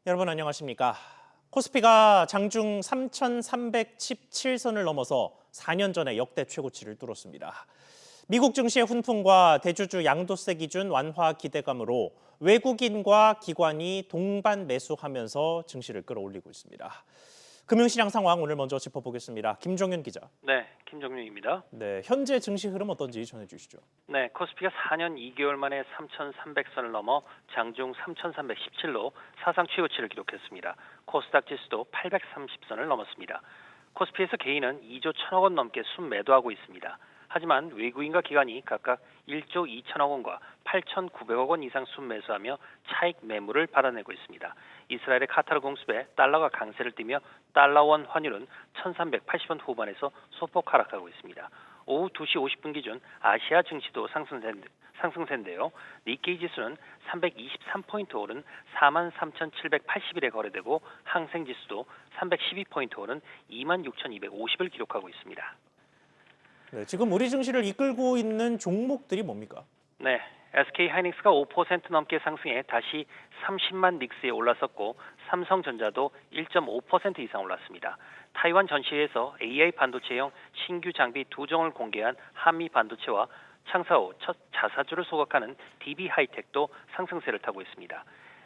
여러분 안녕하십니까? 코스피가 장중 3,317선을 넘어서 4년 전에 역대 최고치를 뚫었습니다. 미국 증시의 훈풍과 대주주 양도세 기준 완화 기대감으로 외국인과 기관이 동반 매수하면서 증시를 끌어올리고 있습니다. 금융시장 상황 오늘 먼저 짚어보겠습니다. 김종윤 기자. 네, 김정윤입니다. 네, 현재 증시 흐름 어떤지 전해주시죠. 네, 코스피가 4년 2개월 만에 3,300선을 넘어 장중 3,317로 사상 최고치를 기록했습니다. 코스닥 지수도 830선을 넘었습니다. 코스피에서 개인은 2조 1천억 원 넘게 순매도하고 있습니다. 하지만 외국인과 기관이 각각 1조 2천억 원과 8,900억 원 이상 순매수하며 차익 매물을 받아내고 있습니다. 이스라엘의 카타르 공습에 달러가 강세를 띠며 달러원 환율은 1,380원 후반에서 소폭 하락하고 있습니다. 오후 2시 50분 기준 아시아 증시도 상승세인데요. 니케이 지수는 323포인트 오른 43,781에 거래되고 항생 지수도 312포인트 오른 26,250을 기록하고 있습니다. 네, 지금 우리 증시를 이끌고 있는 종목들이 뭡니까? 네, SK하이닉스가 5% 넘게 상승해 다시 30만 닉스에 올랐었고 삼성전자도 1.5% 이상 올랐습니다. 타이완 전시회에서 AI 반도체용 신규 장비 2종을 공개한 한미 반도체와 창사 후 첫 자사주를 소각하는 DB하이텍도 상승세를 타고 있습니다.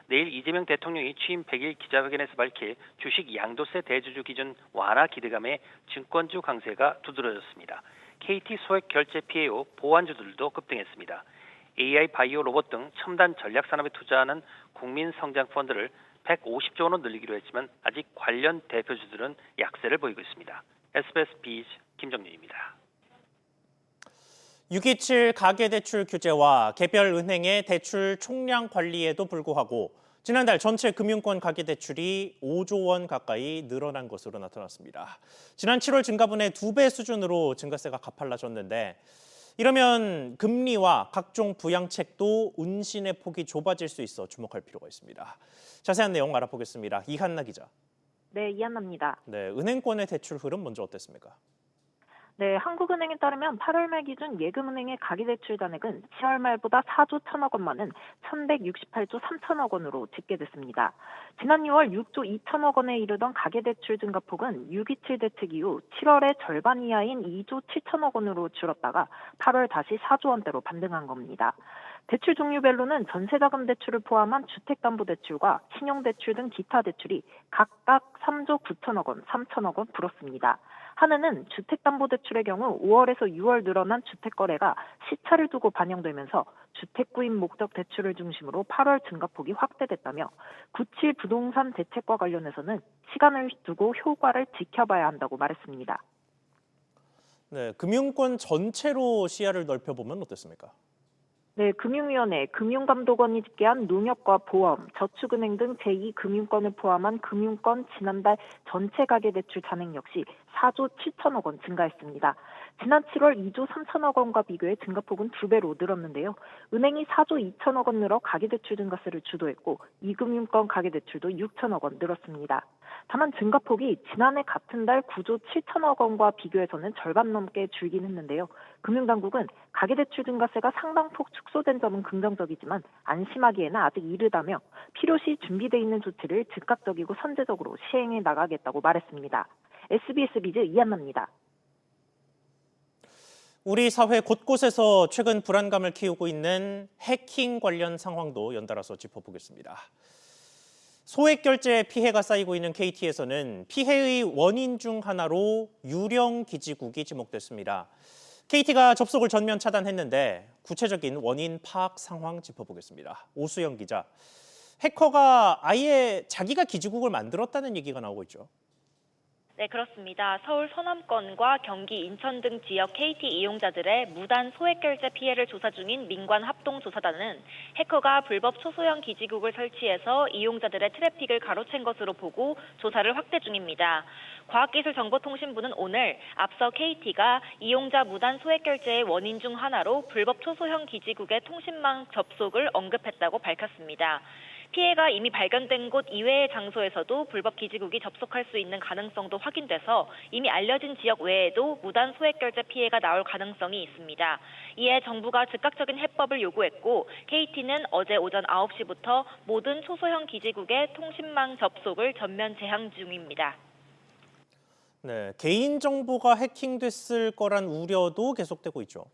내일 이재명 대통령이 취임 100일 기자회견에서 밝힐 주식 양도세 대주주 기준 완화 기대감에 증권주 강세가 두드러졌습니다. KT 소액 결제 피해 후 보완주들도 급등했습니다. AI 바이오 로봇 등 첨단 전략 산업에 투자하는 국민 성장 펀드를 150조 원으로 늘리기로 했지만 아직 관련 대표주들은 약세를 보이고 있습니다. SBS 비즈 김정윤입니다. 6.27 가계대출 규제와 개별 은행의 대출 총량 관리에도 불구하고 지난달 전체 금융권 가계대출이 5조 원 가까이 늘어난 것으로 나타났습니다. 지난 7월 증가분의 2배 수준으로 증가세가 가팔라졌는데 이러면 금리와 각종 부양책도 운신의 폭이 좁아질 수 있어 주목할 필요가 있습니다. 자세한 내용 알아보겠습니다. 이한나 기자. 네, 이한나입니다. 네, 은행권의 대출 흐름 먼저 어땠습니까? 네, 한국은행에 따르면 8월 말 기준 예금은행의 가계대출 잔액은 7월 말보다 4조 1천억 원 많은 1,168조 3천억 원으로 집계됐습니다. 지난 2월 6조 2천억 원에 이르던 가계대출 증가폭은 6.27 대책 이후 7월에 절반 이하인 2조 7천억 원으로 줄었다가 8월 다시 4조 원대로 반등한 겁니다. 대출 종류별로는 전세자금 대출을 포함한 주택담보대출과 신용대출 등 기타 대출이 각각 3조 9천억 원, 3천억 원 불었습니다. 한은은 주택담보대출의 경우 5월에서 6월 늘어난 주택거래가 시차를 두고 반영되면서 주택구입 목적 대출을 중심으로 8월 증가폭이 확대됐다며 9.7 부동산 대책과 관련해서는 시간을 두고 효과를 지켜봐야 한다고 말했습니다. 네, 금융권 전체로 시야를 넓혀보면 어떻습니까? 네, 금융위원회, 금융감독원이 집계한 농협과 보험, 저축은행 등 제2금융권을 포함한 금융권 지난달 전체 가계대출 잔액 역시 4조 7천억 원 증가했습니다. 지난 7월 2조 3천억 원과 비교해 증가폭은 2배로 늘었는데요. 은행이 4조 2천억 원 늘어 가계대출 증가세를 주도했고 2금융권 가계대출도 6천억 원 늘었습니다. 다만 증가폭이 지난해 같은 달 9조 7천억 원과 비교해서는 절반 넘게 줄긴 했는데요. 금융당국은 가계대출 증가세가 상당폭 축소된 점은 긍정적이지만 안심하기에는 아직 이르다며 필요시 준비돼 있는 조치를 즉각적이고 선제적으로 시행해 나가겠다고 말했습니다. SBS 비즈 이한나입니다. 우리 사회 곳곳에서 최근 불안감을 키우고 있는 해킹 관련 상황도 연달아서 짚어보겠습니다. 소액 결제 피해가 쌓이고 있는 KT에서는 피해의 원인 중 하나로 유령 기지국이 지목됐습니다. KT가 접속을 전면 차단했는데 구체적인 원인 파악 상황 짚어보겠습니다. 오수영 기자. 해커가 아예 자기가 기지국을 만들었다는 얘기가 나오고 있죠. 네, 그렇습니다. 서울 서남권과 경기, 인천 등 지역 KT 이용자들의 무단 소액결제 피해를 조사 중인 민관합동조사단은 해커가 불법 초소형 기지국을 설치해서 이용자들의 트래픽을 가로챈 것으로 보고 조사를 확대 중입니다. 과학기술정보통신부는 오늘 앞서 KT가 이용자 무단 소액결제의 원인 중 하나로 불법 초소형 기지국의 통신망 접속을 언급했다고 밝혔습니다. 피해가 이미 발견된 곳 이외의 장소에서도 불법 기지국이 접속할 수 있는 가능성도 확인돼서 이미 알려진 지역 외에도 무단 소액결제 피해가 나올 가능성이 있습니다. 이에 정부가 즉각적인 해법을 요구했고 KT는 어제 오전 9시부터 모든 초소형 기지국의 통신망 접속을 전면 제한 중입니다. 네, 개인정보가 해킹됐을 거란 우려도 계속되고 있죠.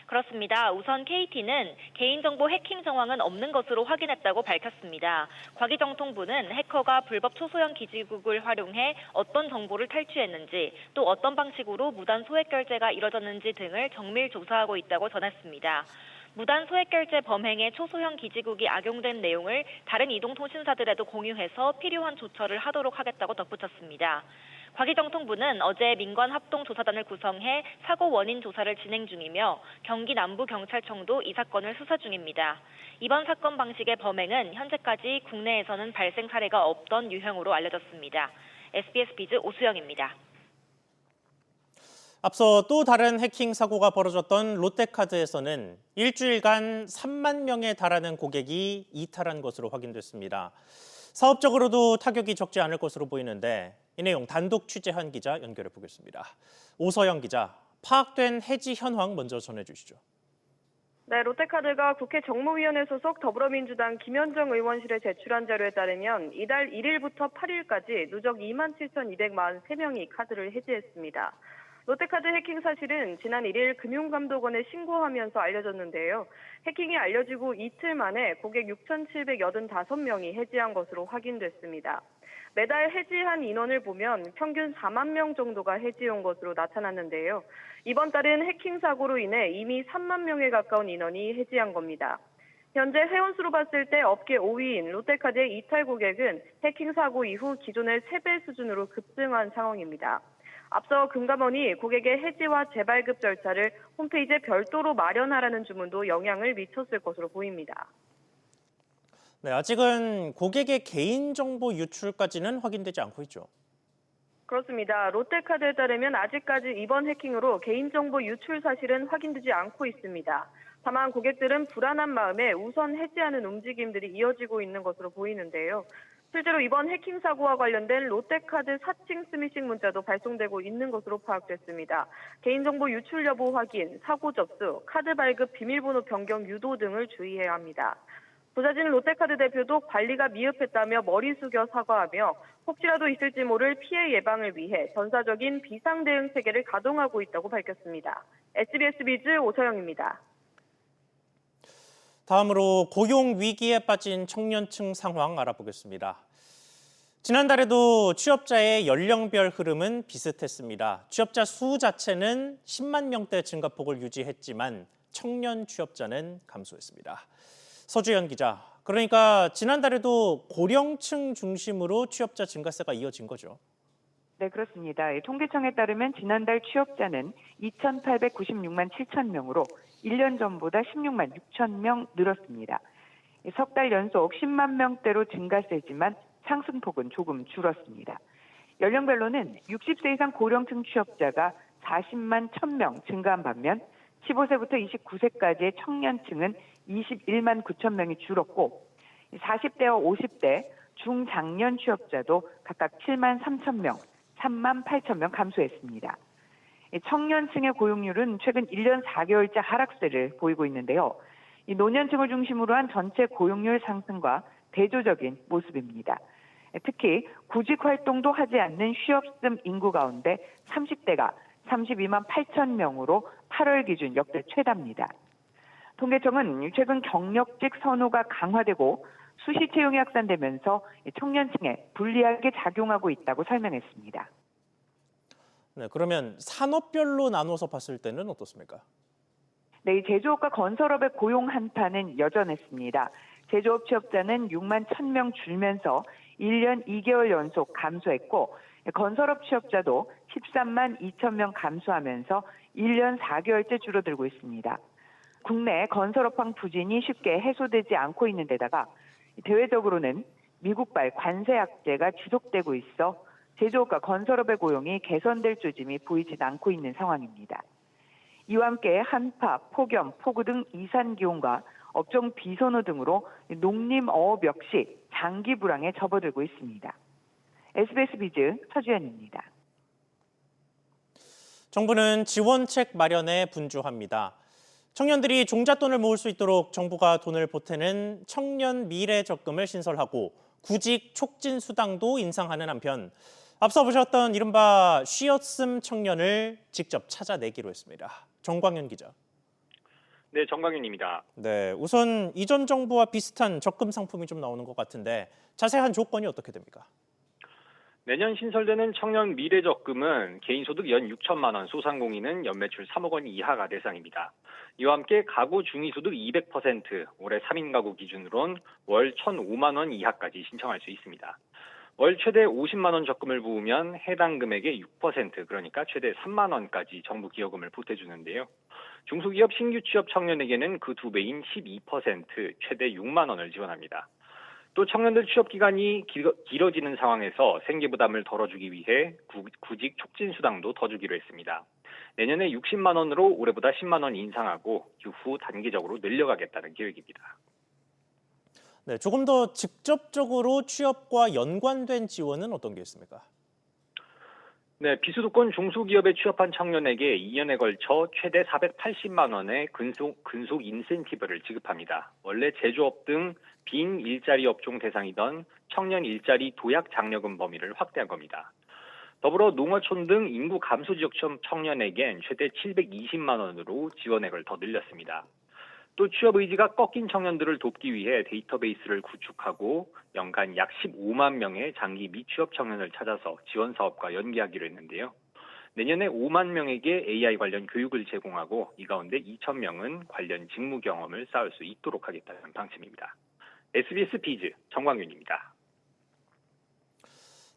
그렇습니다. 우선 KT는 개인정보 해킹 정황은 없는 것으로 확인했다고 밝혔습니다. 과기정통부는 해커가 불법 초소형 기지국을 활용해 어떤 정보를 탈취했는지 또 어떤 방식으로 무단 소액결제가 이뤄졌는지 등을 정밀 조사하고 있다고 전했습니다. 무단 소액결제 범행에 초소형 기지국이 악용된 내용을 다른 이동통신사들에도 공유해서 필요한 조처를 하도록 하겠다고 덧붙였습니다. 과기정통부는 어제 민관합동조사단을 구성해 사고 원인 조사를 진행 중이며 경기 남부경찰청도 이 사건을 수사 중입니다. 이번 사건 방식의 범행은 현재까지 국내에서는 발생 사례가 없던 유형으로 알려졌습니다. SBS 비즈 오수영입니다. 앞서 또 다른 해킹 사고가 벌어졌던 롯데카드에서는 일주일간 3만 명에 달하는 고객이 이탈한 것으로 확인됐습니다. 사업적으로도 타격이 적지 않을 것으로 보이는데 이 내용 단독 취재한 기자 연결해 보겠습니다. 오서영 기자, 파악된 해지 현황 먼저 전해주시죠. 네, 롯데카드가 국회 정무위원회 소속 더불어민주당 김현정 의원실에 제출한 자료에 따르면 이달 1일부터 8일까지 누적 27,243명이 카드를 해지했습니다. 롯데카드 해킹 사실은 지난 1일 금융감독원에 신고하면서 알려졌는데요. 해킹이 알려지고 이틀 만에 고객 6,785명이 해지한 것으로 확인됐습니다. 매달 해지한 인원을 보면 평균 4만 명 정도가 해지한 것으로 나타났는데요. 이번 달은 해킹 사고로 인해 이미 3만 명에 가까운 인원이 해지한 겁니다. 현재 회원수로 봤을 때 업계 5위인 롯데카드의 이탈 고객은 해킹 사고 이후 기존의 3배 수준으로 급증한 상황입니다. 앞서 금감원이 고객의 해지와 재발급 절차를 홈페이지에 별도로 마련하라는 주문도 영향을 미쳤을 것으로 보입니다. 네, 아직은 고객의 개인정보 유출까지는 확인되지 않고 있죠. 그렇습니다. 롯데카드에 따르면 아직까지 이번 해킹으로 개인정보 유출 사실은 확인되지 않고 있습니다. 다만 고객들은 불안한 마음에 우선 해지하는 움직임들이 이어지고 있는 것으로 보이는데요. 실제로 이번 해킹 사고와 관련된 롯데카드 사칭 스미싱 문자도 발송되고 있는 것으로 파악됐습니다. 개인정보 유출 여부 확인, 사고 접수, 카드 발급 비밀번호 변경 유도 등을 주의해야 합니다. 부자진 롯데카드 대표도 관리가 미흡했다며 머리 숙여 사과하며 혹시라도 있을지 모를 피해 예방을 위해 전사적인 비상 대응 체계를 가동하고 있다고 밝혔습니다. SBS 비즈 오서영입니다. 다음으로 고용 위기에 빠진 청년층 상황 알아보겠습니다. 지난달에도 취업자의 연령별 흐름은 비슷했습니다. 취업자 수 자체는 10만 명대 증가폭을 유지했지만 청년 취업자는 감소했습니다. 서주연 기자, 그러니까 지난달에도 고령층 중심으로 취업자 증가세가 이어진 거죠? 네, 그렇습니다. 통계청에 따르면 지난달 취업자는 2,896만 7천 명으로 1년 전보다 16만 6천 명 늘었습니다. 석 달 연속 10만 명대로 증가세지만 상승폭은 조금 줄었습니다. 연령별로는 60세 이상 고령층 취업자가 40만 1,000명 증가한 반면 15세부터 29세까지의 청년층은 21만 9천 명이 줄었고 40대와 50대 중장년 취업자도 각각 7만 3천 명, 3만 8천 명 감소했습니다. 청년층의 고용률은 최근 1년 4개월째 하락세를 보이고 있는데요. 이 노년층을 중심으로 한 전체 고용률 상승과 대조적인 모습입니다. 특히 구직 활동도 하지 않는 쉬없음 인구 가운데 30대가 32만 8천 명으로 8월 기준 역대 최다입니다. 통계청은 최근 경력직 선호가 강화되고 수시 채용이 확산되면서 청년층에 불리하게 작용하고 있다고 설명했습니다. 네, 그러면 산업별로 나눠서 봤을 때는 어떻습니까? 네, 이 제조업과 건설업의 고용 한타는 여전했습니다. 제조업 취업자는 6만 1,000명 줄면서 1년 2개월 연속 감소했고 건설업 취업자도 13만 2천 명 감소하면서 1년 4개월째 줄어들고 있습니다. 국내 건설업황 부진이 쉽게 해소되지 않고 있는 데다가 대외적으로는 미국발 관세 악재가 지속되고 있어 제조업과 건설업의 고용이 개선될 조짐이 보이진 않고 있는 상황입니다. 이와 함께 한파, 폭염, 폭우 등 이산기온과 업종 비선호 등으로 농림, 어업 역시 장기 불황에 접어들고 있습니다. SBS 비즈 서주연입니다. 정부는 지원책 마련에 분주합니다. 청년들이 종잣돈을 모을 수 있도록 정부가 돈을 보태는 청년 미래 적금을 신설하고 구직 촉진 수당도 인상하는 한편 앞서 보셨던 이른바 쉬었음 청년을 직접 찾아내기로 했습니다. 정광현 기자. 네, 정광윤입니다. 네, 우선 이전 정부와 비슷한 적금 상품이 좀 나오는 것 같은데 자세한 조건이 어떻게 됩니까? 내년 신설되는 청년 미래적금은 개인소득 연 6천만 원, 소상공인은 연매출 3억 원 이하가 대상입니다. 이와 함께 가구 중위소득 200%, 올해 3인 가구 기준으론 월 1,005만 원 이하까지 신청할 수 있습니다. 월 최대 50만 원 적금을 부으면 해당 금액의 6%, 그러니까 최대 3만 원까지 정부 기여금을 보태주는데요. 중소기업 신규 취업 청년에게는 그 2배인 12%, 최대 6만 원을 지원합니다. 또 청년들 취업 기간이 길어지는 상황에서 생계 부담을 덜어주기 위해 구직 촉진 수당도 더 주기로 했습니다. 내년에 60만 원으로 올해보다 10만 원 인상하고 이후 단계적으로 늘려가겠다는 계획입니다. 네, 조금 더 직접적으로 취업과 연관된 지원은 어떤 게 있습니까? 네, 비수도권 중소기업에 취업한 청년에게 2년에 걸쳐 최대 480만 원의 근속 인센티브를 지급합니다. 원래 제조업 등 빈 일자리 업종 대상이던 청년 일자리 도약 장려금 범위를 확대한 겁니다. 더불어 농어촌 등 인구 감소 지역 청년에겐 최대 720만 원으로 지원액을 더 늘렸습니다. 또 취업 의지가 꺾인 청년들을 돕기 위해 데이터베이스를 구축하고 연간 약 15만 명의 장기 미취업 청년을 찾아서 지원 사업과 연계하기로 했는데요. 내년에 5만 명에게 AI 관련 교육을 제공하고 이 가운데 2천 명은 관련 직무 경험을 쌓을 수 있도록 하겠다는 방침입니다. SBS 비즈 정광윤입니다.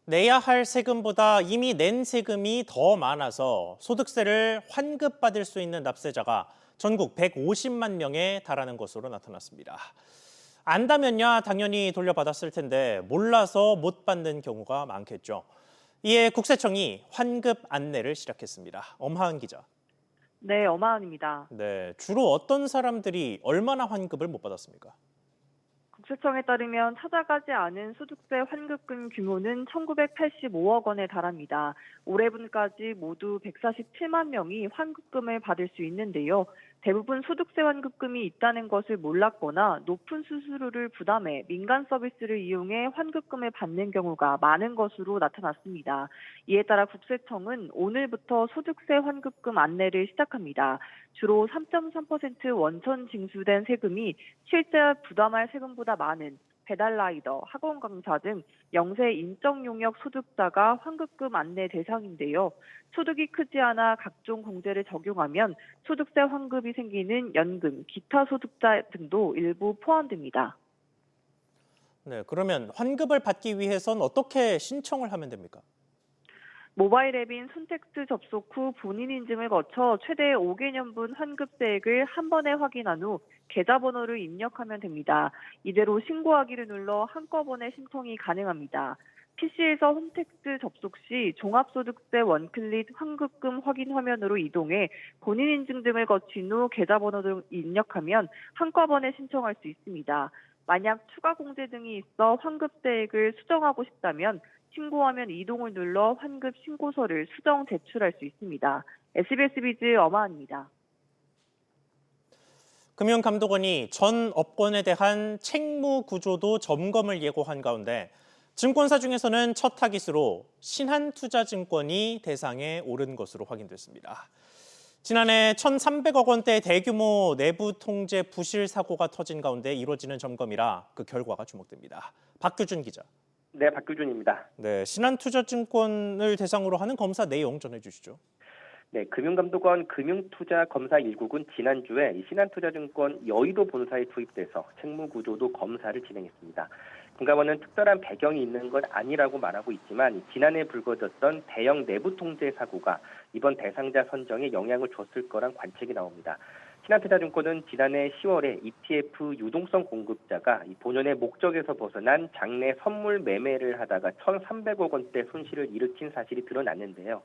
내야 할 세금보다 이미 낸 세금이 더 많아서 소득세를 환급받을 수 있는 납세자가 전국 150만 명에 달하는 것으로 나타났습니다. 안다면야 당연히 돌려받았을 텐데 몰라서 못 받는 경우가 많겠죠. 이에 국세청이 환급 안내를 시작했습니다. 엄하은 기자. 네, 어마은입니다. 네, 주로 어떤 사람들이 얼마나 환급을 못 받았습니까? 국세청에 따르면 찾아가지 않은 소득세 환급금 규모는 1,985억 원에 달합니다. 올해분까지 모두 147만 명이 환급금을 받을 수 있는데요. 대부분 소득세 환급금이 있다는 것을 몰랐거나 높은 수수료를 부담해 민간 서비스를 이용해 환급금을 받는 경우가 많은 것으로 나타났습니다. 이에 따라 국세청은 오늘부터 소득세 환급금 안내를 시작합니다. 주로 3.3% 원천 징수된 세금이 실제 부담할 세금보다 많은 배달라이더, 학원 강사 등 영세 인적 용역 소득자가 환급금 안내 대상인데요. 소득이 크지 않아 각종 공제를 적용하면 소득세 환급이 생기는 연금, 기타 소득자 등도 일부 포함됩니다. 네, 그러면 환급을 받기 위해선 어떻게 신청을 하면 됩니까? 모바일 앱인 손택스 접속 후 본인 인증을 거쳐 최대 5개년분 환급세액을 한 번에 확인한 후 계좌번호를 입력하면 됩니다. 이대로 신고하기를 눌러 한꺼번에 신청이 가능합니다. PC에서 홈택스 접속 시 종합소득세 원클릭 환급금 확인 화면으로 이동해 본인 인증 등을 거친 후 계좌번호를 입력하면 한꺼번에 신청할 수 있습니다. 만약 추가 공제 등이 있어 환급세액을 수정하고 싶다면 신고하면 이동을 눌러 환급 신고서를 수정 제출할 수 있습니다. SBS 비즈 엄하은입니다. 금융감독원이 전 업권에 대한 책무 구조도 점검을 예고한 가운데 증권사 중에서는 첫 타깃으로 신한투자증권이 대상에 오른 것으로 확인됐습니다. 지난해 1,300억 원대 대규모 내부 통제 부실 사고가 터진 가운데 이루어지는 점검이라 그 결과가 주목됩니다. 박규준 기자. 네, 박규준입니다. 네, 신한투자증권을 대상으로 하는 검사 내용 전해주시죠. 네, 금융감독원 금융투자검사 1국은 지난주에 이 신한투자증권 여의도 본사에 투입돼서 책무구조도 검사를 진행했습니다. 금감원은 특별한 배경이 있는 건 아니라고 말하고 있지만 지난해 불거졌던 대형 내부 통제 사고가 이번 대상자 선정에 영향을 줬을 거란 관측이 나옵니다. 신한투자증권은 지난해 10월에 ETF 유동성 공급자가 본연의 목적에서 벗어난 장내 선물 매매를 하다가 1,300억 원대 손실을 일으킨 사실이 드러났는데요.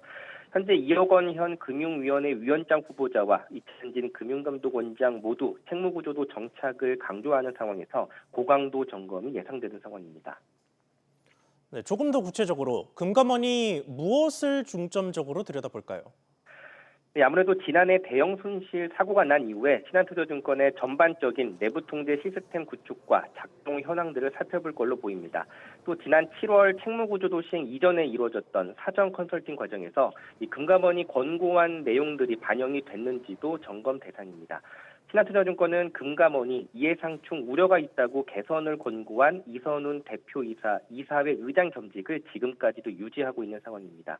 현재 이억원 현 금융위원회 위원장 후보자와 이찬진 금융감독원장 모두 책무구조도 정착을 강조하는 상황에서 고강도 점검이 예상되는 상황입니다. 네, 조금 더 구체적으로 금감원이 무엇을 중점적으로 들여다볼까요? 네, 아무래도 지난해 대형 손실 사고가 난 이후에 신한투자증권의 전반적인 내부 통제 시스템 구축과 작동 현황들을 살펴볼 걸로 보입니다. 또 지난 7월 책무구조도 시행 이전에 이루어졌던 사전 컨설팅 과정에서 이 금감원이 권고한 내용들이 반영이 됐는지도 점검 대상입니다. 신한투자증권은 금감원이 이해상충 우려가 있다고 개선을 권고한 이선훈 대표이사 이사회 의장 겸직을 지금까지도 유지하고 있는 상황입니다.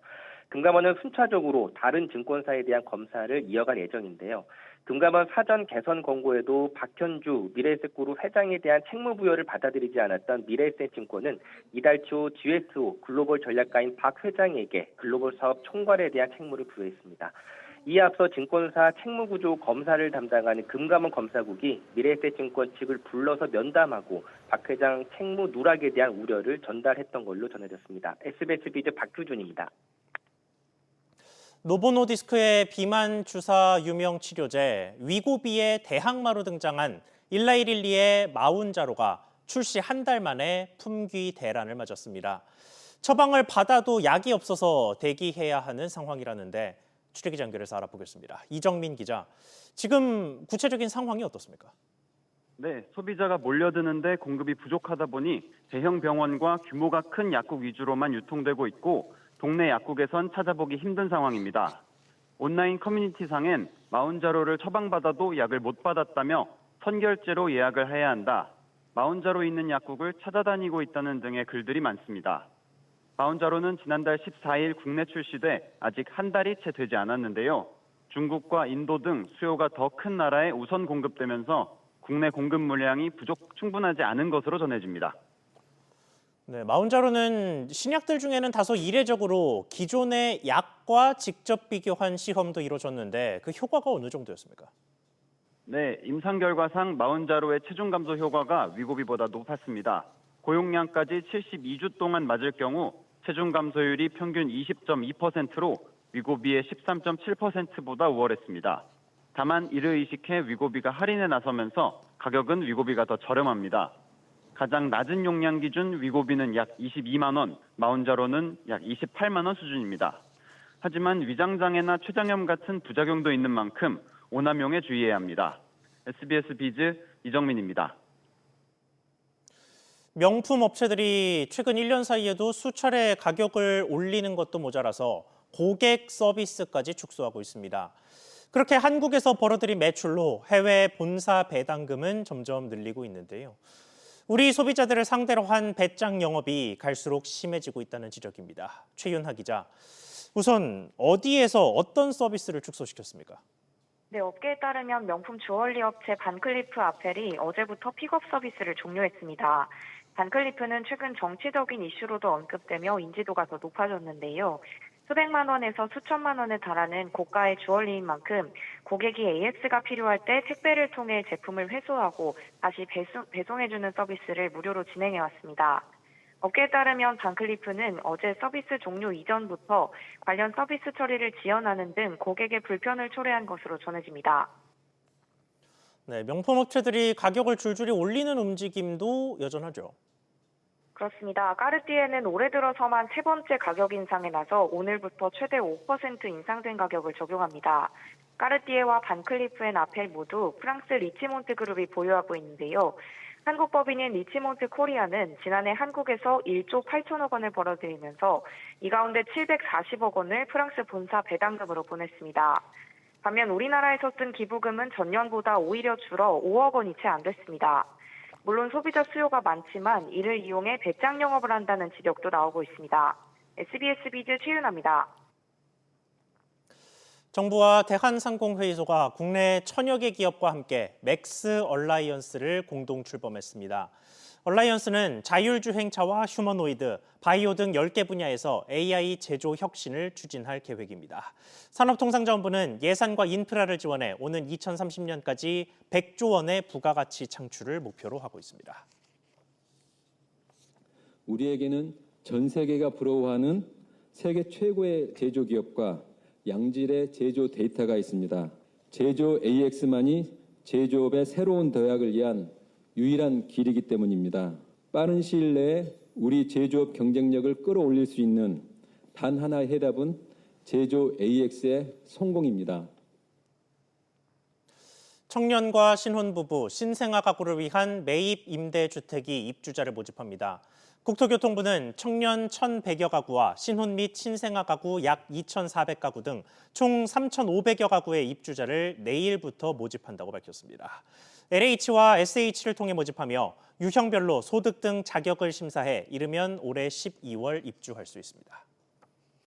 금감원은 순차적으로 다른 증권사에 대한 검사를 이어갈 예정인데요. 금감원 사전 개선 권고에도 박현주 미래에셋그룹 회장에 대한 책무부여를 받아들이지 않았던 미래에셋증권은 이달 초 GSO 글로벌 전략가인 박 회장에게 글로벌 사업 총괄에 대한 책무를 부여했습니다. 이에 앞서 증권사 책무구조 검사를 담당하는 금감원 검사국이 미래에셋증권 측을 불러서 면담하고 박 회장 책무 누락에 대한 우려를 전달했던 걸로 전해졌습니다. SBS 비즈 박규준입니다. 노보노디스크의 비만 주사 유명 치료제 위고비의 대항마로 등장한 19112의 마운자로가 출시 한 달 만에 품귀 대란을 맞았습니다. 처방을 받아도 약이 없어서 대기해야 하는 상황이라는데 취재기자 연결해서 알아보겠습니다. 이정민 기자, 지금 구체적인 상황이 어떻습니까? 네, 소비자가 몰려드는데 공급이 부족하다 보니 대형 병원과 규모가 큰 약국 위주로만 유통되고 있고 동네 약국에선 찾아보기 힘든 상황입니다. 온라인 커뮤니티상엔 마운자로를 처방받아도 약을 못 받았다며 선결제로 예약을 해야 한다. 마운자로 있는 약국을 찾아다니고 있다는 등의 글들이 많습니다. 마운자로는 지난달 14일 국내 출시돼 아직 한 달이 채 되지 않았는데요. 중국과 인도 등 수요가 더 큰 나라에 우선 공급되면서 국내 공급 물량이 충분하지 않은 것으로 전해집니다. 네, 마운자로는 신약들 중에는 다소 이례적으로 기존의 약과 직접 비교한 시험도 이루어졌는데 그 효과가 어느 정도였습니까? 네, 임상 결과상 마운자로의 체중 감소 효과가 위고비보다 높았습니다. 고용량까지 72주 동안 맞을 경우 체중 감소율이 평균 20.2%로 위고비의 13.7%보다 우월했습니다. 다만 이를 의식해 위고비가 할인에 나서면서 가격은 위고비가 더 저렴합니다. 가장 낮은 용량 기준 위고비는 약 22만 원, 마운자로는 약 28만 원 수준입니다. 하지만 위장장애나 췌장염 같은 부작용도 있는 만큼 오남용에 주의해야 합니다. SBS 비즈 이정민입니다. 명품 업체들이 최근 1년 사이에도 수차례 가격을 올리는 것도 모자라서 고객 서비스까지 축소하고 있습니다. 그렇게 한국에서 벌어들인 매출로 해외 본사 배당금은 점점 늘리고 있는데요. 우리 소비자들을 상대로 한 배짱 영업이 갈수록 심해지고 있다는 지적입니다. 최윤하 기자, 우선 어디에서 어떤 서비스를 축소시켰습니까? 네, 업계에 따르면 명품 주얼리 업체 반클리프 아펠이 어제부터 픽업 서비스를 종료했습니다. 반클리프는 최근 정치적인 이슈로도 언급되며 인지도가 더 높아졌는데요. 수백만 원에서 수천만 원에 달하는 고가의 주얼리인 만큼 고객이 AS가 필요할 때 택배를 통해 제품을 회수하고 다시 배송해주는 서비스를 무료로 진행해왔습니다. 업계에 따르면 반클리프는 어제 서비스 종료 이전부터 관련 서비스 처리를 지연하는 등 고객의 불편을 초래한 것으로 전해집니다. 네, 명품 업체들이 가격을 줄줄이 올리는 움직임도 여전하죠. 그렇습니다. 까르띠에는 올해 들어서만 세 번째 가격 인상에 나서 오늘부터 최대 5% 인상된 가격을 적용합니다. 까르띠에와 반클리프 앤 아펠 모두 프랑스 리치몬트 그룹이 보유하고 있는데요. 한국 법인인 리치몬트 코리아는 지난해 한국에서 1조 8천억 원을 벌어들이면서 이 가운데 740억 원을 프랑스 본사 배당금으로 보냈습니다. 반면 우리나라에서 쓴 기부금은 전년보다 오히려 줄어 5억 원이 채 안 됐습니다. 물론 소비자 수요가 많지만 이를 이용해 배짱 영업을 한다는 지적도 나오고 있습니다. SBS 비즈 최윤아입니다. 정부와 대한상공회의소가 국내 천여 개 기업과 함께 맥스 얼라이언스를 공동 출범했습니다. 얼라이언스는 자율주행차와 휴머노이드, 바이오 등 10개 분야에서 AI 제조 혁신을 추진할 계획입니다. 산업통상자원부는 예산과 인프라를 지원해 오는 2030년까지 100조 원의 부가가치 창출을 목표로 하고 있습니다. 우리에게는 전 세계가 부러워하는 세계 최고의 제조기업과 양질의 제조 데이터가 있습니다. 제조 AX만이 제조업의 새로운 도약을 위한 유일한 길이기 때문입니다. 빠른 시일 내에 우리 제조업 경쟁력을 끌어올릴 수 있는 단 하나의 해답은 제조 AX의 성공입니다. 청년과 신혼부부, 신생아 가구를 위한 매입 임대주택이 입주자를 모집합니다. 국토교통부는 청년 1,100여 가구와 신혼 및 신생아 가구 약 2,400가구 등 총 3,500여 가구의 입주자를 내일부터 모집한다고 밝혔습니다. LH와 SH를 통해 모집하며 유형별로 소득 등 자격을 심사해 이르면 올해 12월 입주할 수 있습니다.